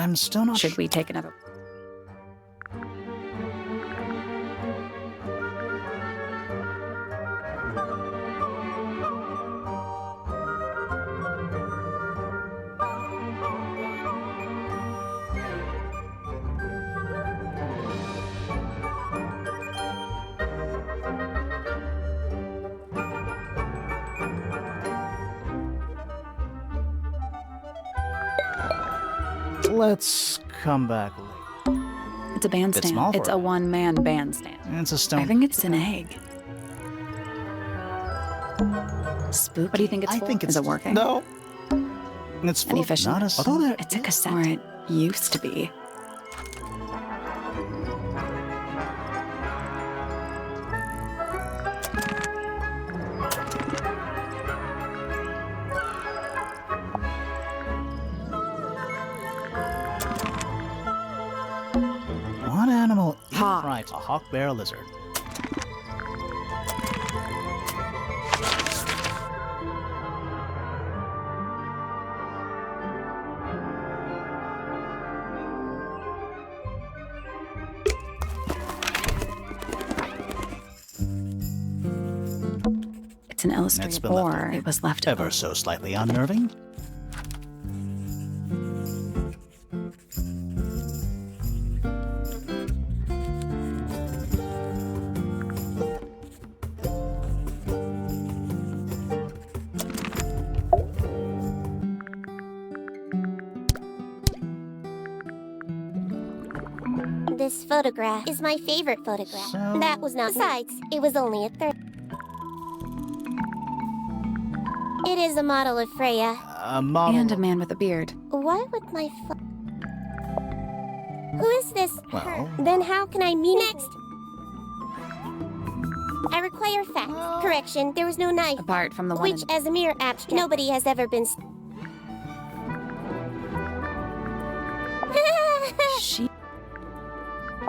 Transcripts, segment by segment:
I'm still not Should we take another? Let's come back later. It's a bandstand. small for It's a a one-man bandstand. It's a stone. I think it's an egg. Spook. What do you think it's I for? think it's... Is it working? No. It's full Any of fish in not it? a... Although there It's a cassette. Or it used to be. One animal eats Hawk. right. A hawk, bear, lizard. It's an illustrated, been left or it was left Ever over. so slightly unnerving. This photograph is my favorite photograph. So- That was not. Besides, it was only a third. It is a model of Freya. A model. And a man with a beard. Why would my Who is this? Well- Her. Then how can I meet next? I require facts. Correction, there was no knife. Apart from the one Which, as a mere abstract, nobody has ever been. She...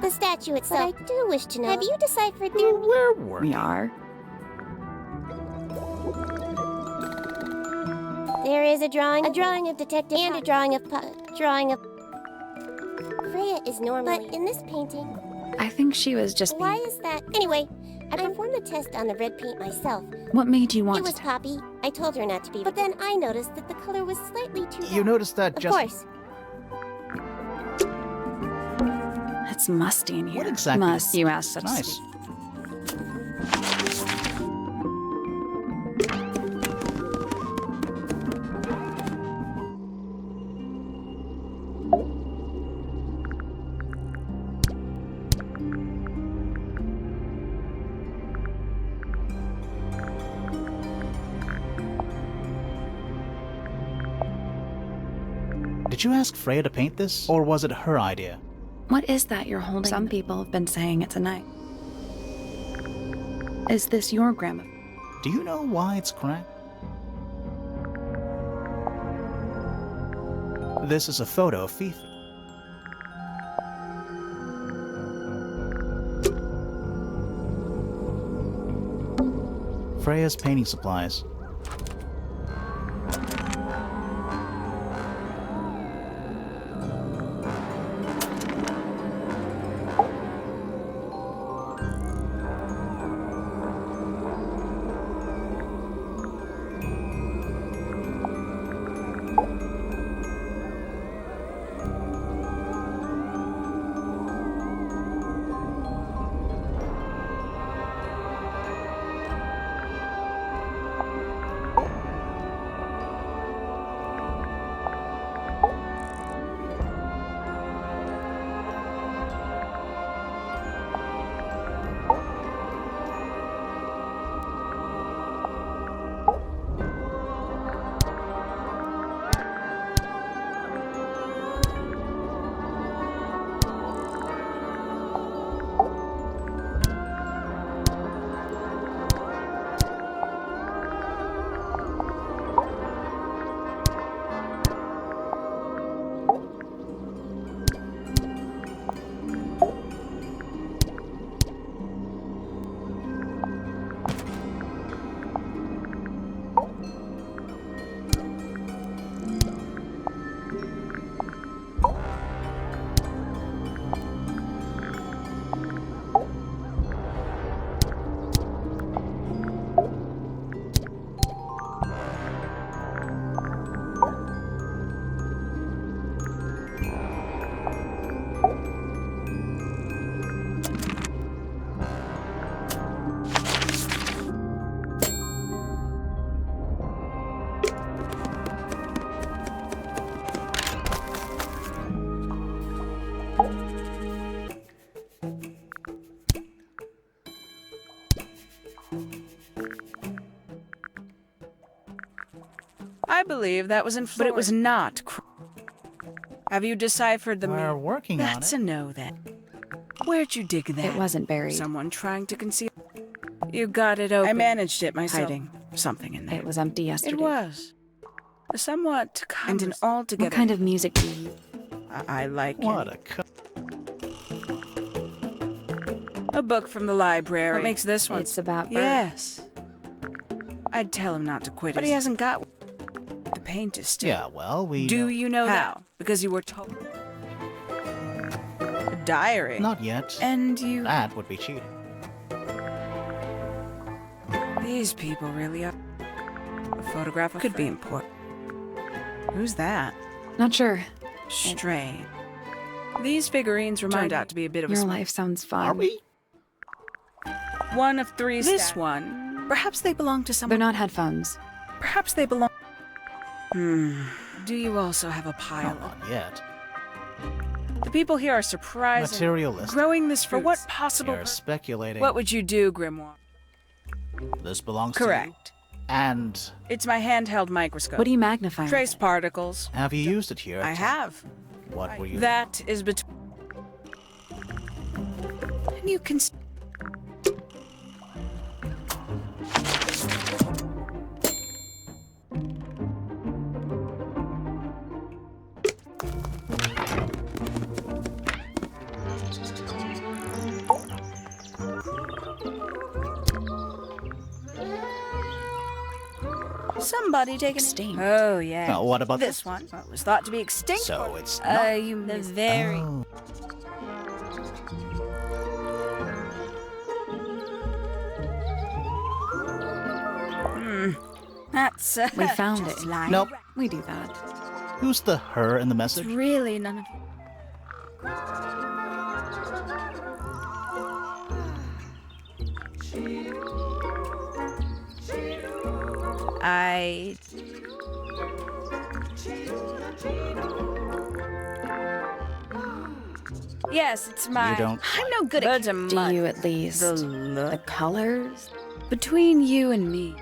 The statue itself. But I do wish to know. Have you deciphered the... Where were We are. There is a drawing of detective, and a drawing of drawing of. Freya is normal, but in this painting, I think she was just why being... is that? Anyway, I performed the test on the red paint myself. What made you want It was to... Poppy. I told her not to be, but then I noticed that the color was slightly too. You dark. noticed that Of just... course. It's musty in here. What exactly Must. is- You asked such Nice. sweet... Did you ask Freya to paint this? Or was it her idea? What is that you're holding? Some people have been saying it's a knife. Is this your grandma? Do you know why it's cracked? This is a photo of Fifi. Freya's painting supplies. I believe that was in Florida. But it was not. Have you deciphered the We're meaning? working on That's it. a no, then. Where'd you dig that? It wasn't buried. Someone trying to conceal. You got it open. I managed it myself. Hiding. Something in there. It was empty yesterday. It was. A somewhat and an altogether. What kind of music do you... I like What it. a A book from the library. What makes this one? It's about birds. Yes. I'd tell him not to quit, but he hasn't got one. The paint is still. Yeah, well, we... Do you know how? Because you were told. A diary. Not yet. And you. That would be cheating. These people really are. A photograph could be important. Who's that? Not sure. Stray. These figurines turned out to be a bit of Your a life sounds fun. Are we? one of three. This one. Perhaps they belong to someone. They're not headphones. Perhaps they belong. Do you also have a pile? Not yet. The people here are surprised. Materialistic. Growing this for what possible? You're speculating. What would you do, Grimoire? This belongs Correct. to you. And It's my handheld microscope. What do you magnify? with Trace it? particles. have you used it here? I have. What were you... That is between. And you can. Somebody taken Extinct. Oh yeah. Now, what about this one? Well, it was thought to be extinct. So it's not... You the very. Oh. That's. We found it. Nope. We do that. Who's the her in the message? Really none of. I. Yes, it's mine. You don't... I'm no good at Do you at least... The the look colors? between you and me.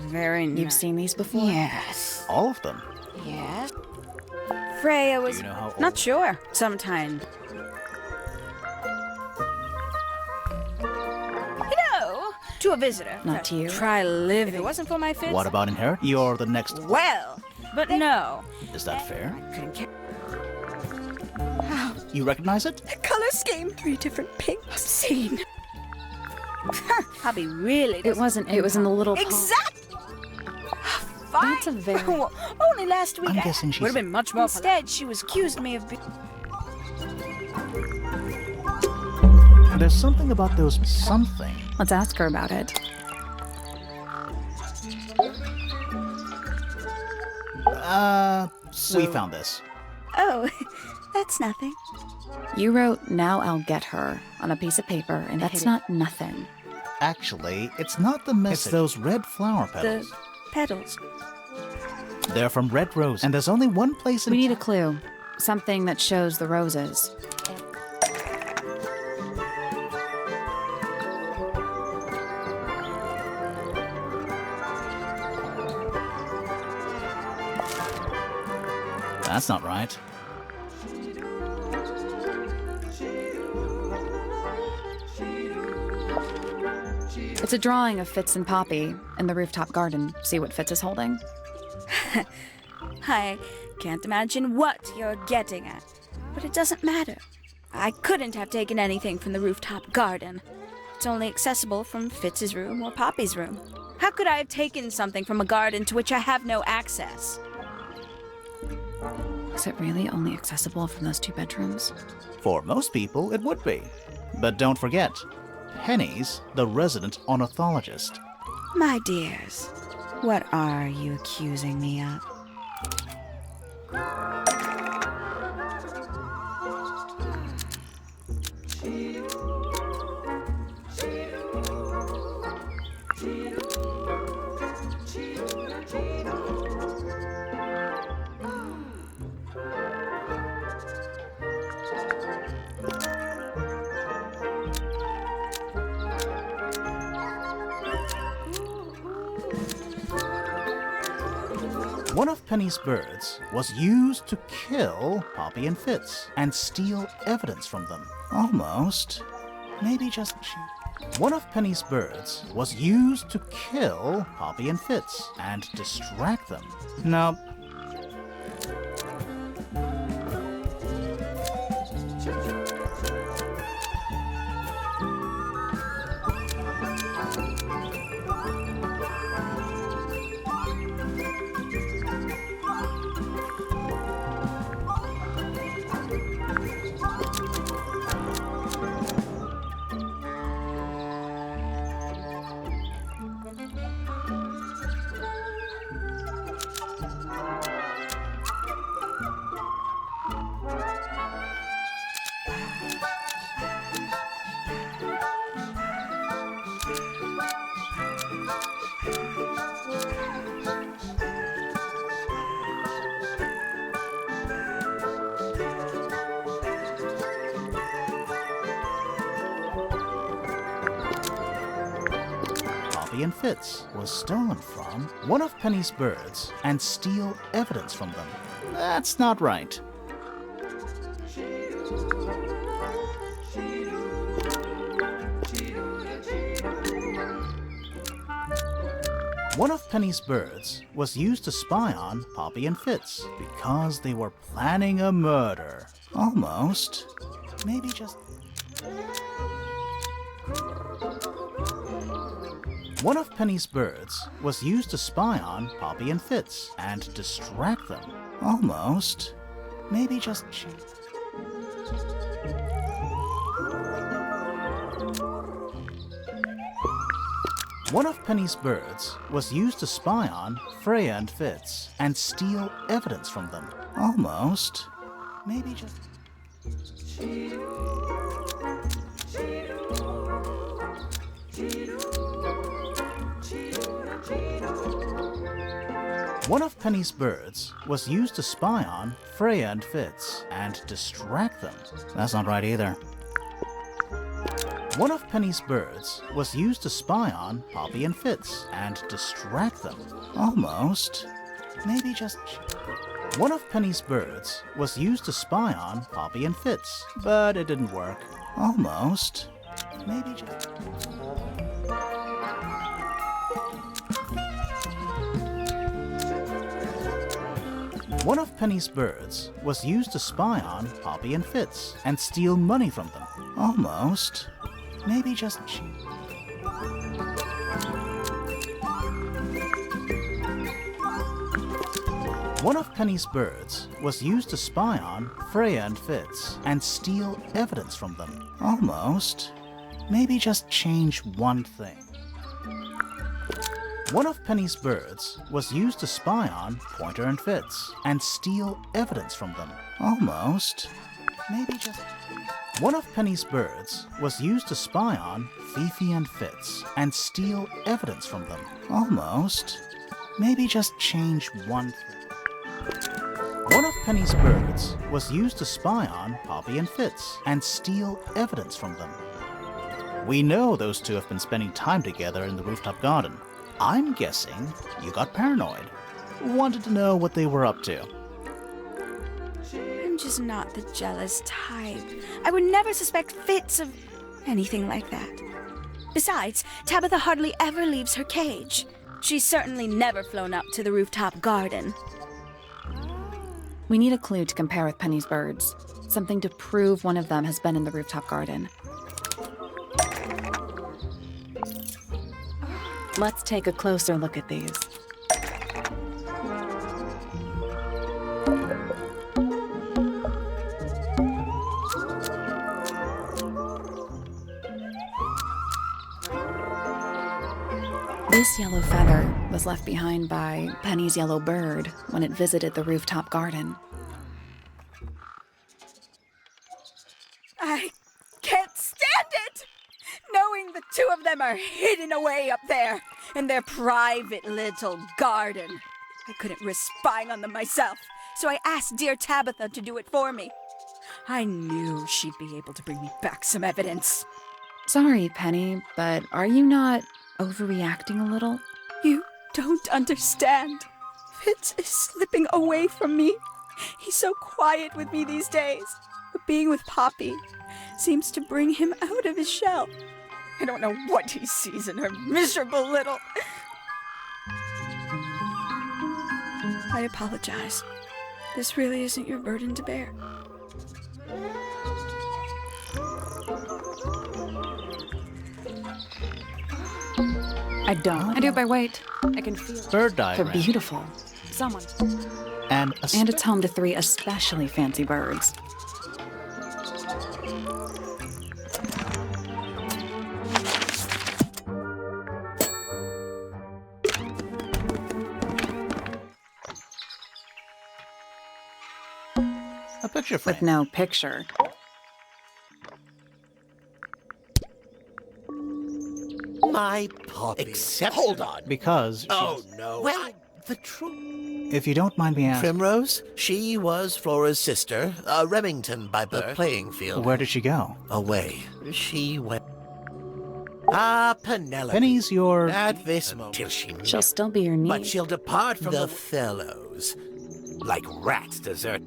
Very nice. You've seen these before? Yes. All of them. Yes. Freya was you know how old- not sure. Sometime. To a visitor. Not to you. Try living. If it wasn't for my fits. What about inherit? You're the next... Well, but no. Is that fair? I couldn't care. You recognize it? The color scheme. 3 different pinks. Obscene. I'll be really. It wasn't. It was in the little... Exactly. Fine. That's a very... Well, only last week. I'm guessing she's... Would have been much more. Instead, she was accused me of being. There's something about those... something. Let's ask her about it. We found this. Oh, that's nothing. You wrote, "Now I'll get her," on a piece of paper, and that's not nothing. Actually, it's not the message. It's those red flower petals. The petals. They're from red roses. And there's only one place in... We need a clue. Something that shows the roses. That's not right. It's a drawing of Fitz and Poppy in the rooftop garden. See what Fitz is holding? I can't imagine what you're getting at, but it doesn't matter. I couldn't have taken anything from the rooftop garden. It's only accessible from Fitz's room or Poppy's room. How could I have taken something from a garden to which I have no access? Is it really only accessible from those 2 bedrooms? For most people, it would be. But don't forget, Penny's the resident ornithologist. My dears, what are you accusing me of? One of Penny's birds was used to kill Poppy and Fitz and steal evidence from them. Almost. Maybe just... One of Penny's birds was used to kill Poppy and Fitz and distract them. No. And Fitz was stolen from one of Penny's birds and steal evidence from them. That's not right. One of Penny's birds was used to spy on Poppy and Fitz because they were planning a murder. Almost. Maybe just... One of Penny's birds was used to spy on Poppy and Fitz and distract them. Almost. Maybe just... One of Penny's birds was used to spy on Freya and Fitz and steal evidence from them. Almost. Maybe just... One of Penny's birds was used to spy on Freya and Fitz and distract them. That's not right either. One of Penny's birds was used to spy on Poppy and Fitz and distract them. Almost. Maybe just... One of Penny's birds was used to spy on Poppy and Fitz, but it didn't work. Almost. Maybe just... One of Penny's birds was used to spy on Poppy and Fitz and steal money from them. Almost. Maybe just... One of Penny's birds was used to spy on Freya and Fitz and steal evidence from them. Almost. Maybe just change one thing. One of Penny's birds was used to spy on Pointer and Fitz and steal evidence from them. Almost. Maybe just... One of Penny's birds was used to spy on Fifi and Fitz and steal evidence from them. Almost. Maybe just change one thing. One of Penny's birds was used to spy on Poppy and Fitz and steal evidence from them. We know those two have been spending time together in the rooftop garden. I'm guessing you got paranoid. Wanted to know what they were up to. I'm just not the jealous type. I would never suspect Fitz of anything like that. Besides, Tabitha hardly ever leaves her cage. She's certainly never flown up to the rooftop garden. We need a clue to compare with Penny's birds. Something to prove one of them has been in the rooftop garden. Let's take a closer look at these. This yellow feather was left behind by Penny's yellow bird when it visited the rooftop garden. I can't stand it! Knowing the two of them are hidden away up there in their private little garden. I couldn't risk spying on them myself, so I asked dear Tabitha to do it for me. I knew she'd be able to bring me back some evidence. Sorry, Penny, but are you not overreacting a little? You don't understand. Fitz is slipping away from me. He's so quiet with me these days. But being with Poppy seems to bring him out of his shell. I don't know what he sees in her miserable little... I apologize. This really isn't your burden to bear. I don't. I do by weight. I can feel it. Bird diagram. They're beautiful. Someone. And And it's home to 3 especially fancy birds. a picture frame. With no picture. My Poppy. Except... Hold on. Because Oh, no. Well, the truth... if you don't mind me asking, Primrose, she was Flora's sister, a Remington by birth. The playing field. where did she go? Away. She went... Penelope. Penny's your... At this moment. Till she... She'll still be your niece. But she'll depart from the fellows. Like rats desert...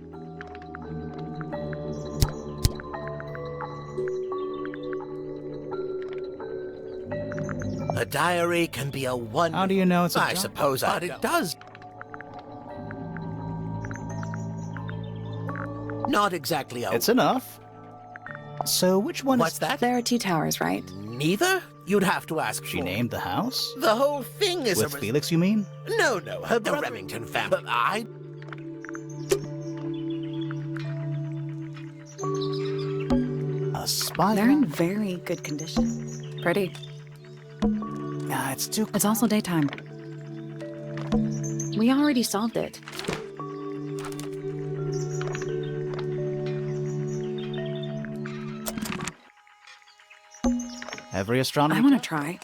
A diary can be a wonder. How do you know it's a I job? suppose but it does. Not exactly a... It's enough. So which one What's is... that? There are 2 towers, right? Neither? You'd have to ask She Flora. named the house? The whole thing is With a... Felix, you mean? No, her the Remington family. But I... A spy? They're in very good condition. Pretty. It's too... It's also daytime. We already solved it. Every astronomy... I want to try.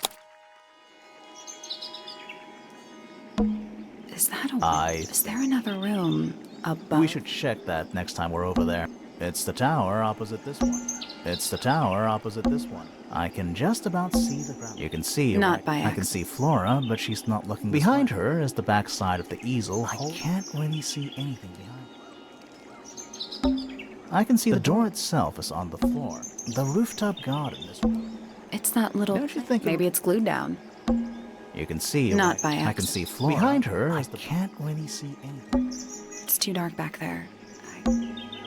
Is that a... Is there another room above? We should check that next time we're over there. It's the tower opposite this one. It's the tower opposite this one. I can just about see the ground. You can see... Not by I can see Flora, but she's not looking behind her is the back side of the easel. I can't really see anything behind. I can see the door itself is on the floor. The rooftop garden is... It's that little... Don't you think it- Maybe it's glued down. You can see... Not by I can accident. see Flora. Behind her is the... can't really see anything. It's too dark back there.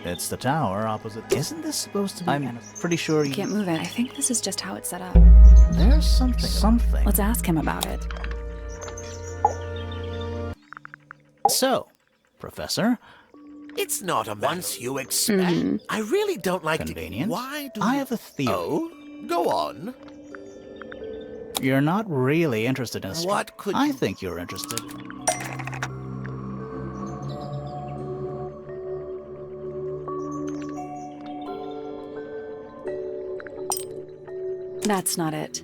It's the tower opposite... Isn't this supposed to be... I'm pretty sure I you... can't move it. I think this is just how it's set up. There's something. Let's ask him about it. So, Professor, It's not a once you expect. I really don't like convenient. to... Why do I you... have a theory. Oh? Go on. You're not really interested in astronomy. What could I you- think you're interested. That's not it.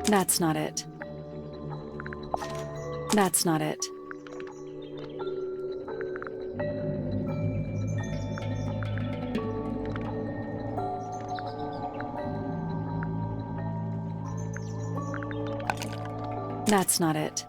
That's not it. That's not it. That's not it.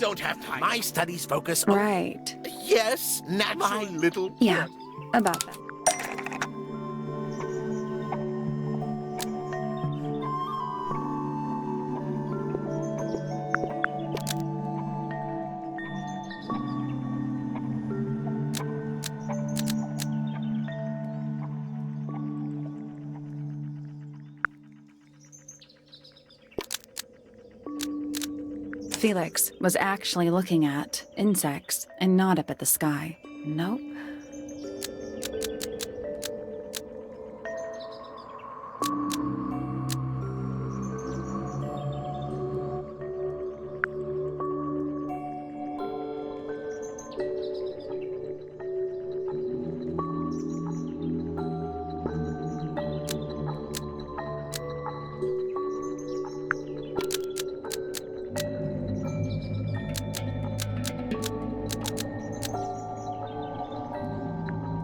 don't have time. My studies focus on... Right. Yes, naturally. My little... Yeah, about that. Felix was actually looking at insects and not up at the sky. Nope.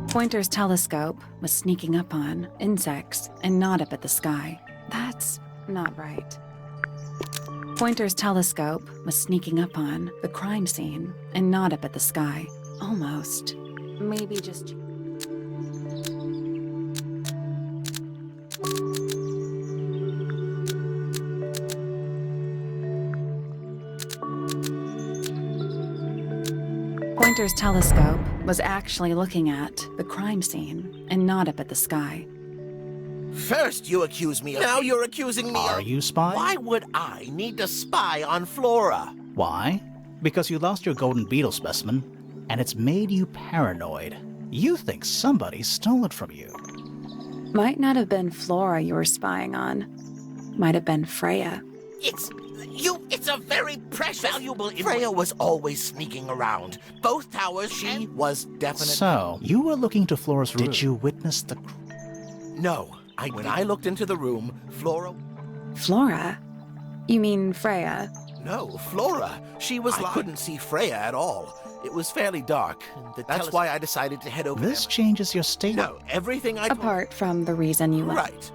Pointer's telescope was sneaking up on insects and not up at the sky. That's not right. Pointer's telescope was sneaking up on the crime scene and not up at the sky. Almost. Maybe just... Pointer's telescope was actually looking at the crime scene and not up at the sky. First you accuse me of... Now you're accusing me of... Are you spying? Why would I need to spy on Flora? Why? Because you lost your golden beetle specimen, and it's made you paranoid. You think somebody stole it from you. Might not have been Flora you were spying on. Might have been Freya. It's a very precious, valuable... Freya was always sneaking around. Both towers, she was definitely... So, you were looking to Flora's room. Did you witness the... No. When I looked into the room, Flora... Flora? You mean Freya? No, Flora. She was I couldn't see Freya at all. It was fairly dark. That's why I decided to head over This there. changes your statement. No, everything I... Apart from the reason you left. Right.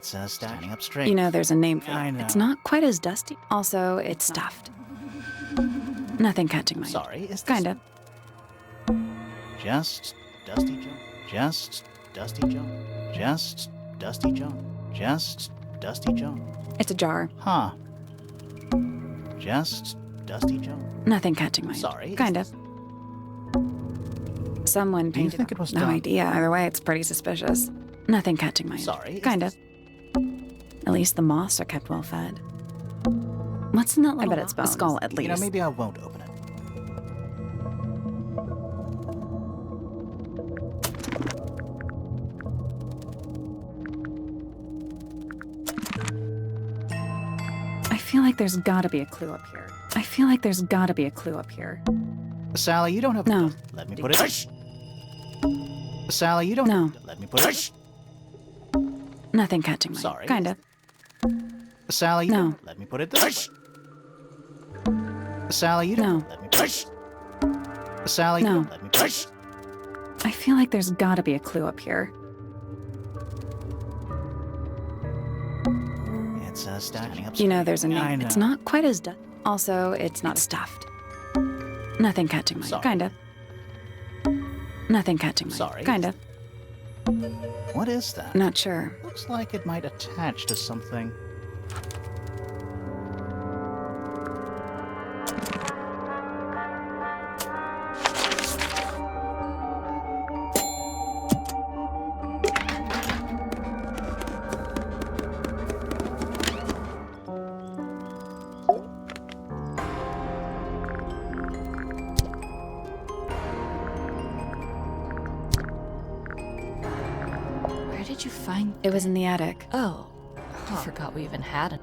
It's standing up straight. You know there's a name for it. I know. It's not quite as dusty. Also, it's stuffed. Nothing catching my... Sorry, is this... Kind of. Just Dusty Joe. Just Dusty Joe. Just Dusty Joe. Just Dusty Joe. It's a jar. Huh. Just Dusty Joe. Nothing catching my... Sorry, Kind of. Someone Do you painted think it was No done? idea. Either way, it's pretty suspicious. Nothing catching my... Sorry, Kind of. At least the moths are kept well fed. What's in that little... I bet it's bones. A skull, at least. You know, maybe I won't open it. I feel like there's gotta be a clue up here. I feel like there's gotta be a clue up here. Sally, you don't have... No. Let me put it... Sally, you don't... No. Let me put it... Nothing catching my... Sorry. Kind of. Sally, you No. don't... Let me put it this way. Sally, you don't... No. Let me put it... Sally, you No. don't... Let me put it... I feel like there's gotta be a clue up here. It's standing up You know there's a name. I know. It's not quite as Also, it's not stuffed. Nothing catching my... Sorry. Kind of. Nothing catching my... Sorry. Kind of. What is that? Not sure. Looks like it might attach to something. Where did you find... It was in the attic. Oh, I forgot we even had it.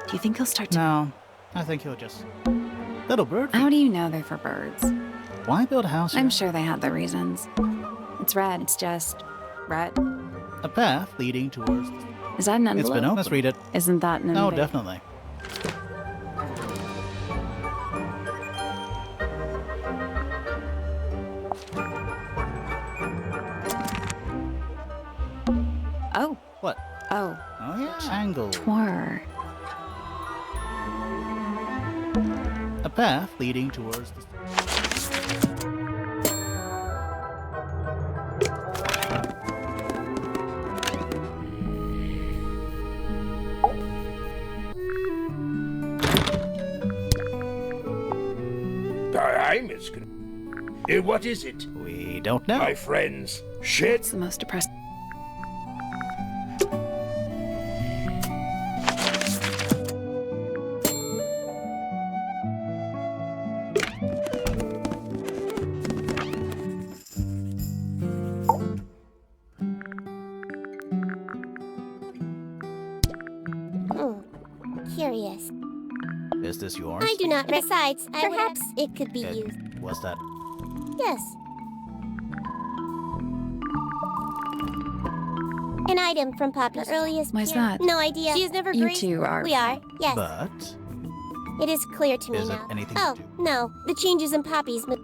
Do you think he'll start to... No, I think he'll just... Little bird How feet. do you know they're for birds? Why build a house here? I'm sure they had their reasons. It's red. It's just red. A path leading towards... Is that an envelope? It's been open. Let's read it. Isn't that an No, envelope? definitely. Oh. What? Oh. Oh, yeah. Tangle. Tower. A path leading towards the... I'm what is it? We don't know. My friends, shed. It's the most depressing. Curious. Is this yours? I do not. Besides, perhaps it could be It- used. What's that? Yes. An item from Poppy's earliest. Why's period. that? No idea. She is never You graced. two are. We are. Yes. But... It is clear to me Is it now. anything to Oh, do- no. The changes in Poppy's. The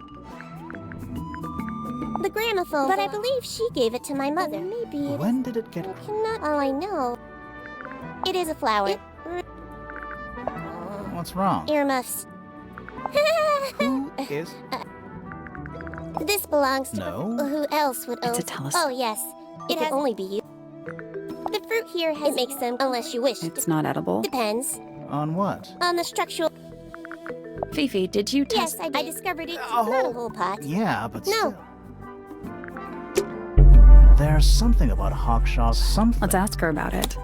gramophone. But I believe she gave it to my mother. Maybe. When did it get... I cannot. All I know. It is a flower. What's wrong? Earmuffs. Who is... This belongs to. No. Who else would own? It's a telescope. Oh yes. It can only be you. The fruit here has. It makes them unless you wish. It's not edible. Depends On what? on the structural. Fifi, did you Yes, test? I did. I discovered it. Oh. Not a whole pot. Yeah, but No. still. There's something about Hawkshaw's something. Let's ask her about it.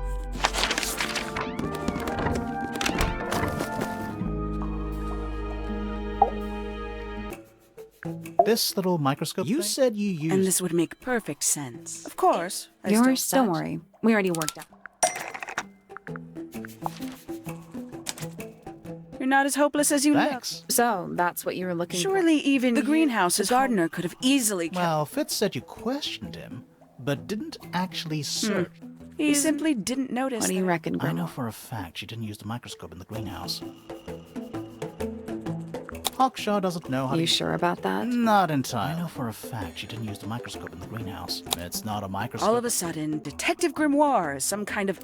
This little microscope You thing? said you used... And this would make perfect sense. Of course. I Yours? still Don't suck. worry. We already worked out. You're not as hopeless as you Thanks. So, that's what you were looking look. Surely even the you- greenhouse the gardener could have easily kept... Well, Fitz said you questioned him, but didn't actually search. He simply didn't notice. What do you that- reckon, I know Grandma? for a fact she didn't use the microscope in the greenhouse. Hawkshaw doesn't know how Are to... you sure about that? Not entirely. I know for a fact she didn't use the microscope in the greenhouse. It's not a microscope. All of a sudden, Detective Grimoire is some kind of...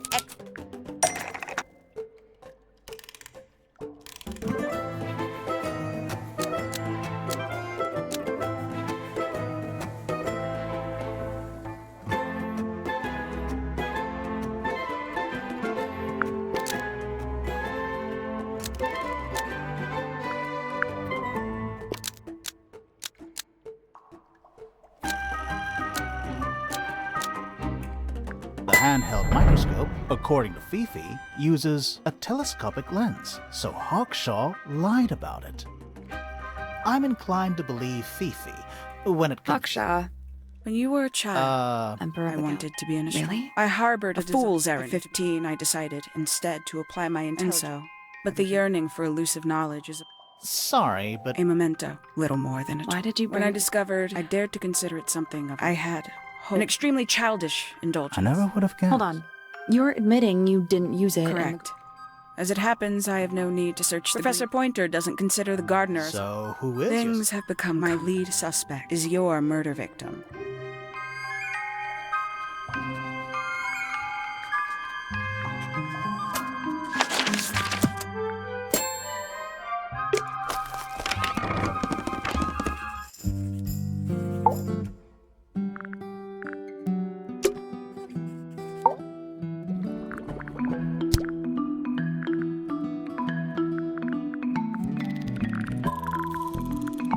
The handheld microscope, according to Fifi, uses a telescopic lens, so Hawkshaw lied about it. I'm inclined to believe Fifi when it comes... Hawkshaw. When you were a child, Emperor I of the wanted to be an astronomer. Really? I harbored a fool's desire. errand. At 15, I decided instead to apply my intelligence. But the yearning for elusive knowledge is Sorry, but a memento, little more than a Why did you When bring... I discovered, I dared to consider it something of... I had hope. An extremely childish indulgence. I never would have guessed. Hold on. You're admitting you didn't use it. Correct. As it happens, I have no need to search. Professor Pointer doesn't consider the gardener. So, who is Things have become my lead suspect. Is your murder victim.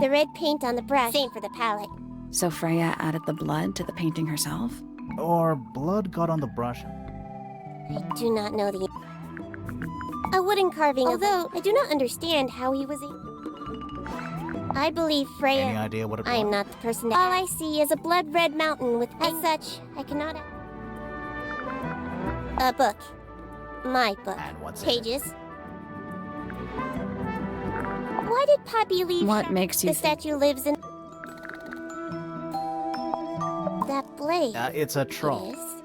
The red paint on the brush. Same for the palette. So Freya added the blood to the painting herself? Or blood got on the brush. I do not know the... A wooden carving, although I do not understand how he was I believe Freya... Any idea what it was? I am not the person to... All I see is a blood-red mountain with... As such, I cannot... A book. My book. And what's in it? Pages. Why did Poppy leave? What makes you The statue lives in that blade. It's a troll. Yes.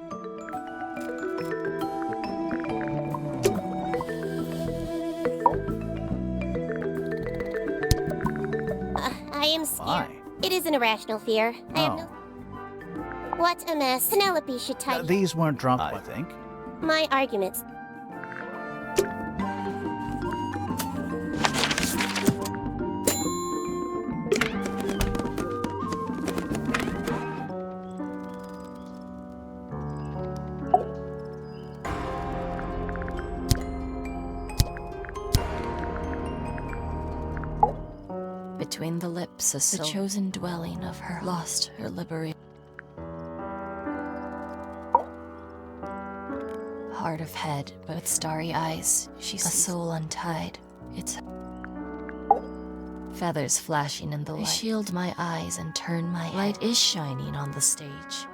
I am scared. Why? It is an irrational fear. I have Oh. no. What a mess. Penelope should tidy These weren't dropped, I think. my arguments. Between the lips, a soul, the chosen dwelling of her, lost her liberation. Heart of head, but with starry eyes, she's a soul untied. It's feathers flashing in the light. They shield my eyes and turn my light is shining on the stage.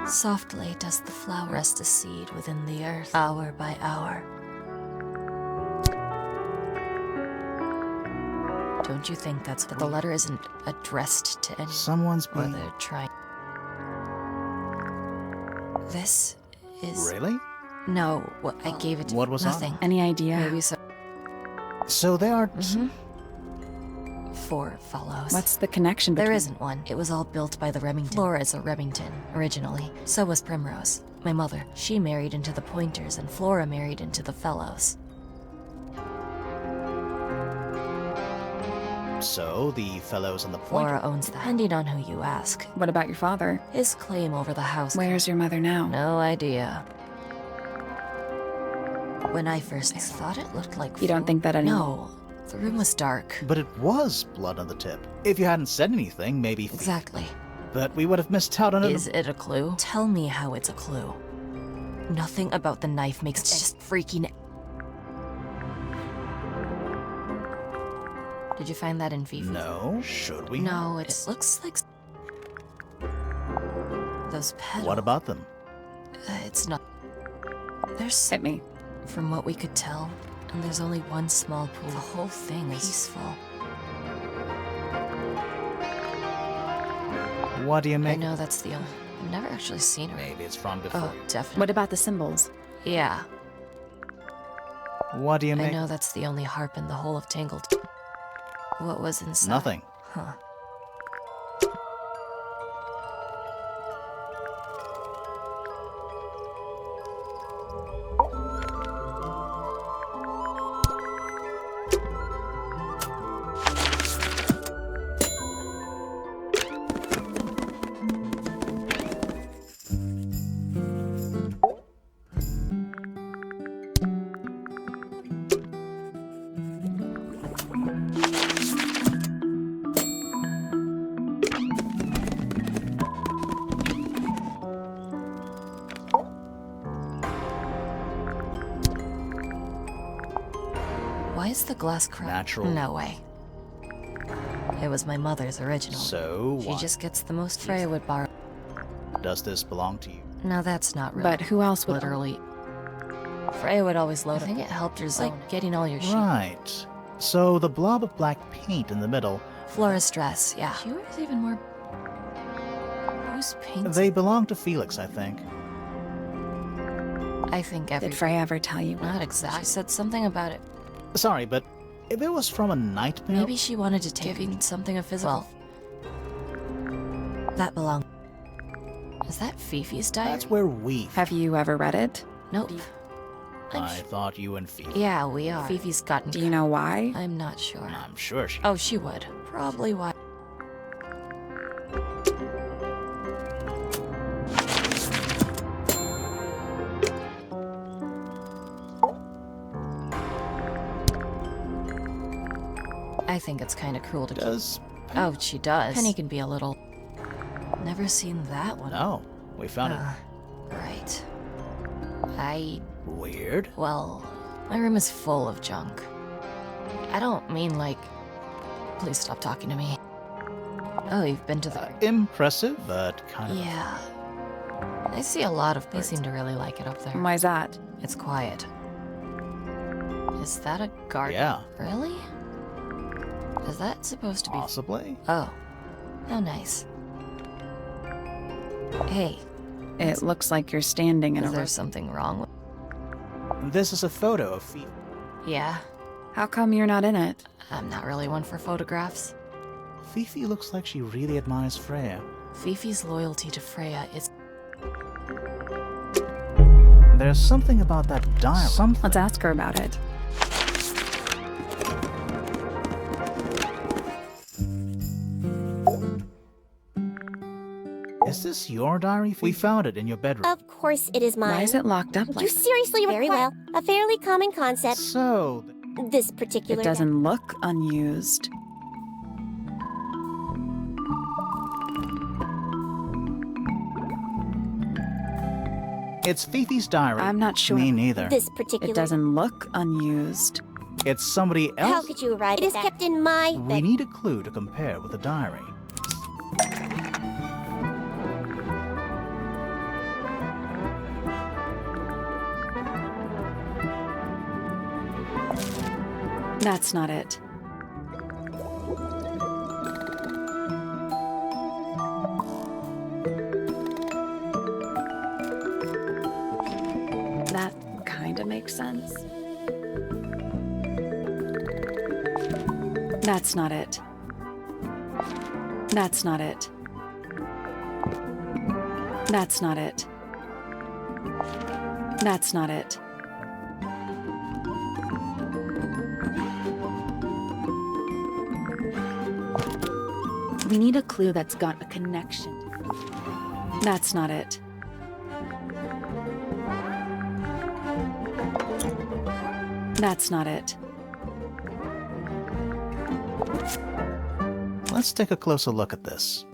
Softly does the flower rest a seed within the earth, hour by hour. Don't you think that's that the letter isn't addressed to anyone? Someone's Or being... they're trying. This is Really? no. What I gave it to What was on it? nothing. Any idea? Maybe so. So they are... Four fellows. What's the connection between... There isn't one. It was all built by the Remington. Flora's a Remington, originally. So was Primrose, my mother. She married into the Pointers, and Flora married into the Fellows. So the fellows and the Flora pointer... owns that. Depending on who you ask. What about your father? His claim over the house. Where's your mother now? No idea. When I first, I thought it looked like. You don't think that anymore? No, the room was dark. But it was blood on the tip. If you hadn't said anything, maybe... Exactly. But we would have missed out on it. Is it a clue? Tell me how it's a clue. Nothing about the knife makes it's just freaking. Did you find that in Fifi? No? Should we? No, it looks like those petals. What about them? It's not. There's Hit me. from what we could tell, and there's only one small pool. The whole thing is peaceful. What do you I make? know that's the only. I've never actually seen her. Maybe it's from before. Oh, definitely. What about the symbols? Yeah, What do you I make? know that's the only harp in the whole of Tangle. What was inside? Nothing. Huh. Why is the glass cracked? Natural. No way. It was my mother's original. So She what? just gets the most Freya would borrow. Does this belong to you? No, that's not real. But who else would... Literally. Freya would always load. I think it helped her zone. Like getting all your shit. Right. So the blob of black paint in the middle, Flora's dress, yeah. She wears even more. Whose paints? they belong to Felix, I think. I think every. Did Freya ever tell you? Not exactly. She said something about it. Sorry, but if it was from a nightmare... Maybe she wanted to take something of physical. That belonged. Is that Fifi's diary? That's where we... Have you ever read it? Nope. I thought you and Fifi... Yeah, we are. Fifi's gotten. Do you know why? I'm not sure. I'm sure she... Oh, she would. Probably why. I think it's kind of cruel to keep. Does... Oh, she does. Penny can be a little. Never seen that one. No. We found it. Right. Weird. Well, my room is full of junk. I don't mean like. Please stop talking to me. Oh, you've been to the. Impressive, but kind of... Yeah. I see a lot of. They seem to really like it up there. Why's that? It's quiet. Is that a garden? Yeah. Really? Is that supposed to be... Possibly. Oh. How nice. Hey, It looks like you're standing in is a there row. something wrong with... This is a photo of Fifi. Yeah, How come you're not in it? I'm not really one for photographs. Fifi looks like she really admires Freya. Fifi's loyalty to Freya is... There's something about that diary. Let's ask her about it. Is this your diary, Fifi? We found it in your bedroom. Of course it is mine. Why is it locked up You like that? seriously very well. A fairly common concept. So, This particular It doesn't look unused. it's Fifi's diary. I'm not sure. Me neither. This particular It doesn't look unused. It's somebody else. How could you arrive? It is kept in my We need a clue to compare with the diary. That's not it. That kind of makes sense. That's not it. That's not it. That's not it. That's not it. We need a clue that's got a connection. That's not it. That's not it. Let's take a closer look at this.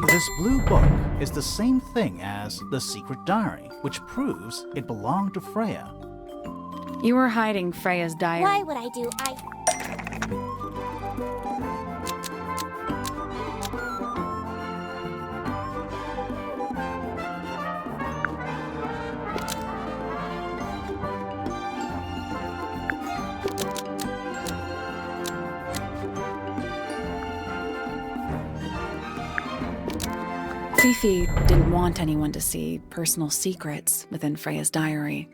This blue book is the same thing as the secret diary, which proves it belonged to Freya. You were hiding Freya's diary. Why would I do? Fifi didn't want anyone to see personal secrets within Freya's diary.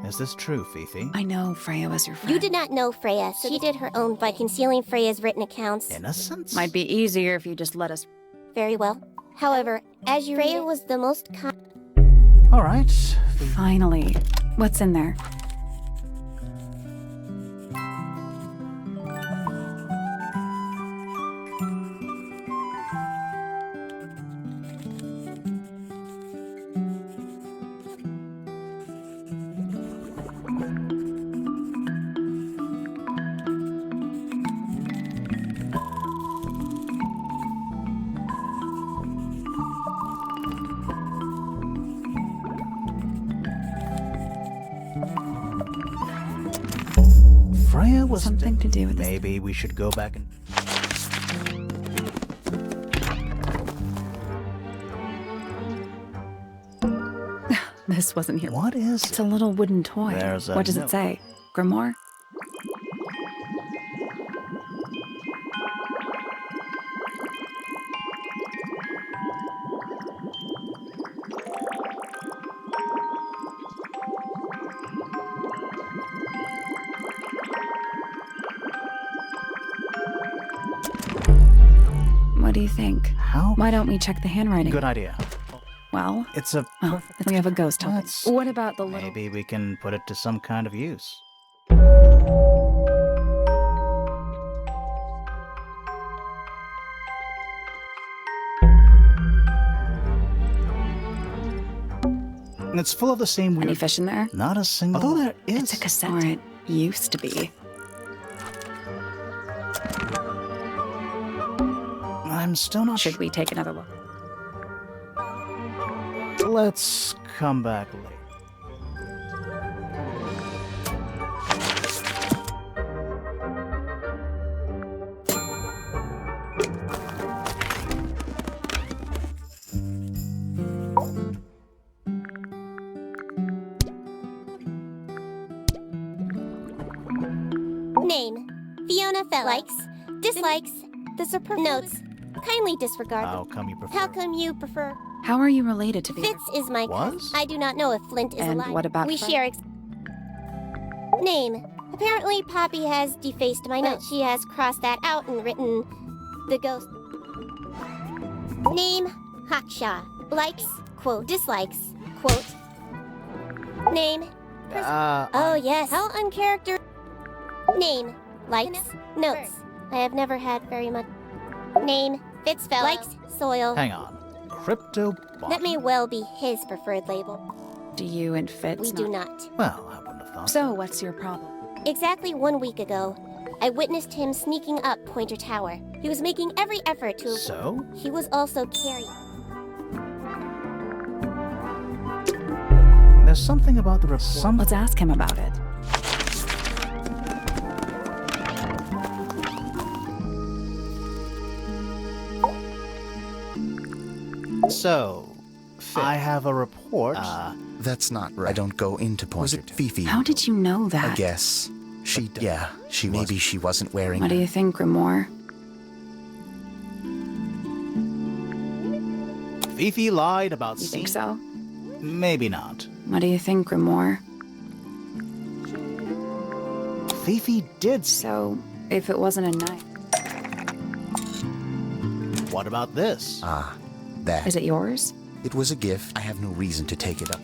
Is this true, Fifi? I know Freya was your friend. You did not know Freya, so she did her own by concealing Freya's written accounts. Innocence? Might be easier if you just let us. Very well. However, as you Freya was the most All right. Finally. What's in there? Freya was Something to do with this. Maybe we should go back and... This wasn't here. What is It's a little wooden toy. There's a What does note. it say? Grimoire? What do you think? How? Why don't we check the handwriting? Good idea. Well, It's a... well, we have a ghost token. Let's- What about the little... Maybe we can put it to some kind of use. It's full of the same weird... Any fish in there? Not a single... Although there is... It's a cassette. Or it used to be. I'm still not Should we take another look? Let's come back later. Fiona Fella. Likes, dislikes, the superfluous. Notes. Kindly disregard. How come you prefer? How come you prefer? How are you related to the Fitz is my cousin. Was? I do not know if Flint is And alive. what about We Fred? share name. Apparently, Poppy has defaced my note. She has crossed that out and written the ghost. Name, Hawkshaw. Likes, quote, dislikes, quote. Name. Oh, yes. How uncharacter. Name, likes, notes. I have never had very much. Name, Fitzfellow. Likes, soil. Hang on. Crypto That may well be his preferred label. Do you and Fitz We do not. Well, I wouldn't have thought. So, what's your problem? Exactly 1 week ago, I witnessed him sneaking up Pointer Tower. He was making every effort to. So? He was also carrying. There's something about the report. Let's ask him about it. So, I have a report. That's not right. I don't go into Pointer. Was it Fifi? How did you know that? I guess. Yeah, she maybe she wasn't wearing. What do you think, Grimoire? Fifi lied about You seeing. think so? Maybe not. What do you think, Grimoire? Fifi did. So, if it wasn't a knife, What about this? That. is it yours? It was a gift. I have no reason to take it up.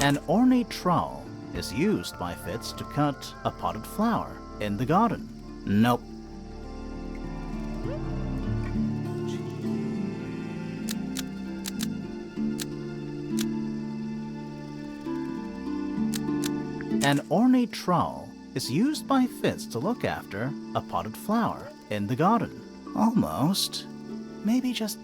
An ornate trowel is used by Fitz to cut a potted flower in the garden. Nope. An ornate trowel is used by Fitz to look after a potted flower in the garden. Almost. Maybe just.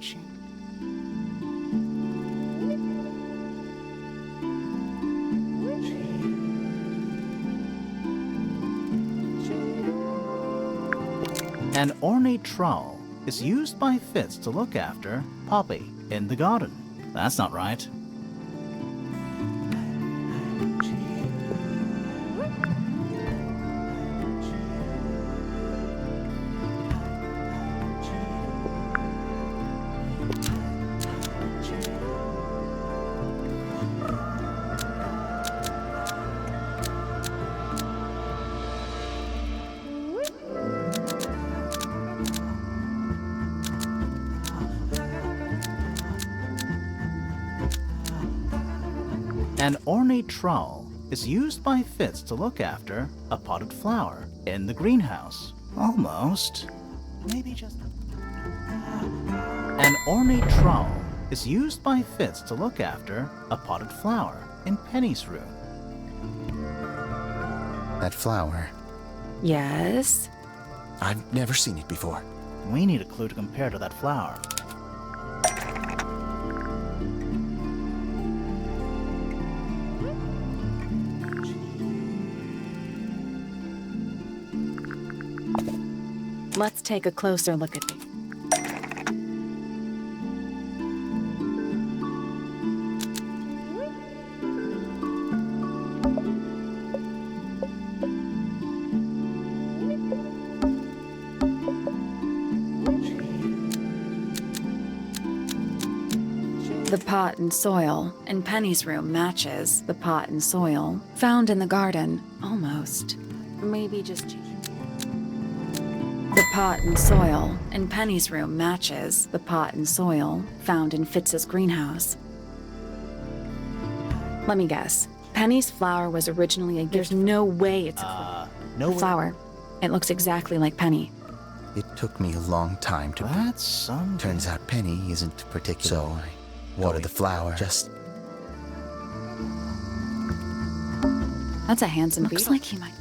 An ornate trowel is used by Fitz to look after Poppy in the garden. That's not right. An ornate trowel is used by Fitz to look after a potted flower in the greenhouse. Almost. Maybe just. An ornate trowel is used by Fitz to look after a potted flower in Penny's room. That flower. Yes. I've never seen it before. We need a clue to compare to that flower. Let's take a closer look at these. The pot and soil in Penny's room matches the pot and soil found in the garden. Almost. Maybe just. The pot and soil in Penny's room matches the pot and soil found in Fitz's greenhouse. Let me guess. Penny's flower was originally a gift. There's no way it's No a flower. It looks exactly like Penny. It took me a long time to. That's some. Turns out Penny isn't particular. So I watered the flower. Just That's a handsome beetle. Looks like he might.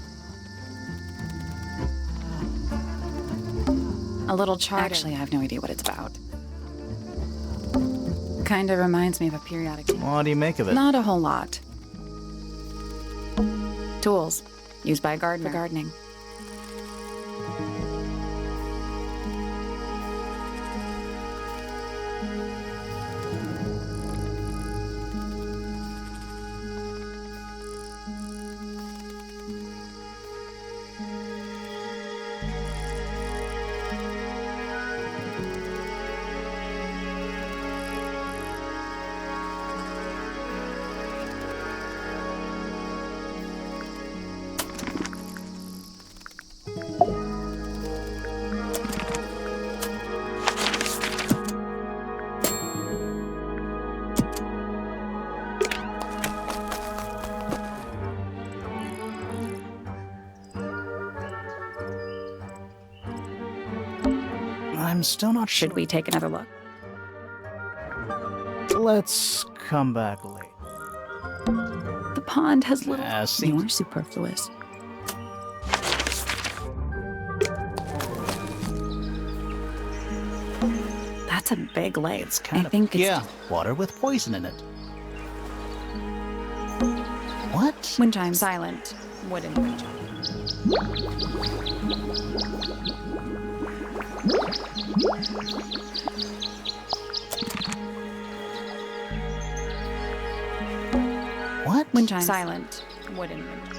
A little chart. Actually, I have no idea what it's about. Kinda reminds me of a periodic table. What do you make of it? Not a whole lot. Tools. Used by a gardener. For gardening. I'm still not sure. Should we take another look? Let's come back later. The pond has little. See. More superfluous. That's a big lake. It's kind I think it's yeah, water with poison in it. What? wind chime. Silent wooden wind chime. What? Wind chime. Silent wooden wind chime.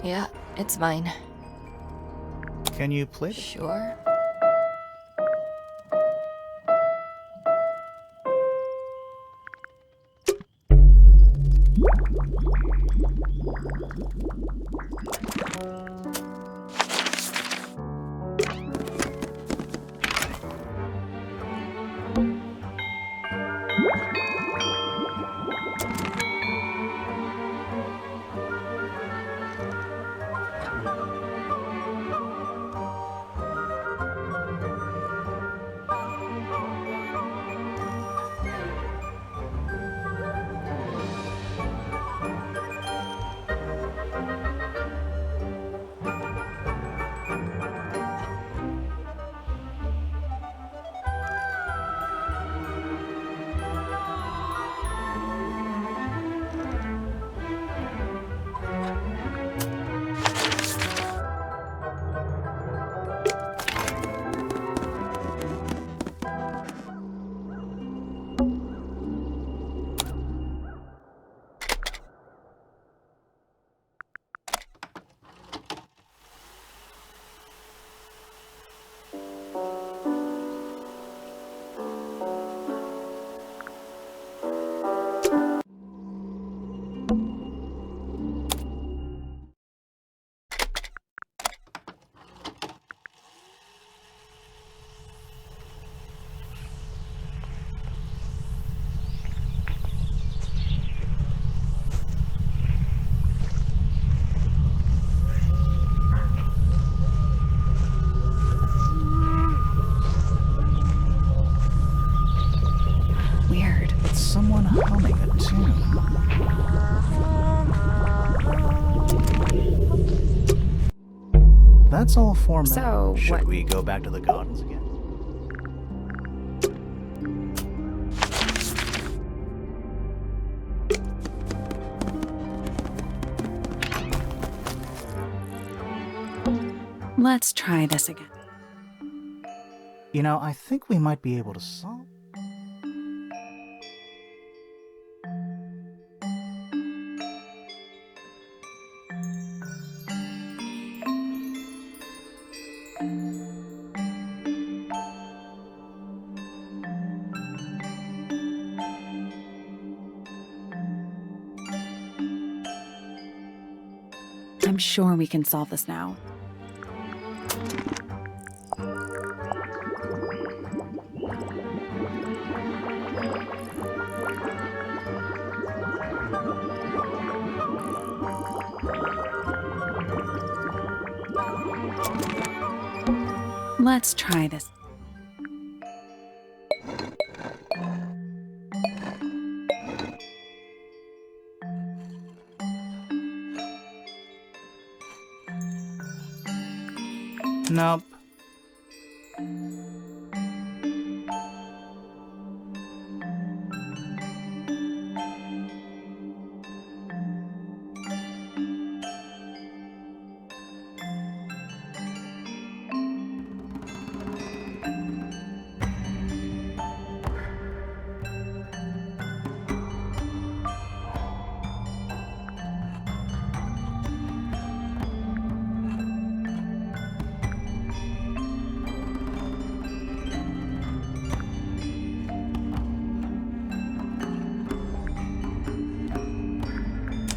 Yeah, it's mine. Can you play? Sure. Weird. It's someone humming a tune. That's all for me. So, should what- we go back to the gardens again? Let's try this again. You know, I think we might be able to solve. I'm sure we can solve this now. Let's try this. Nope.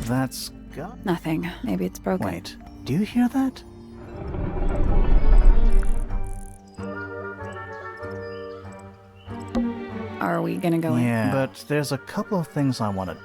That's got... Nothing. Maybe it's broken. Wait, do you hear that? Are we gonna go in? Yeah, but there's a couple of things I want to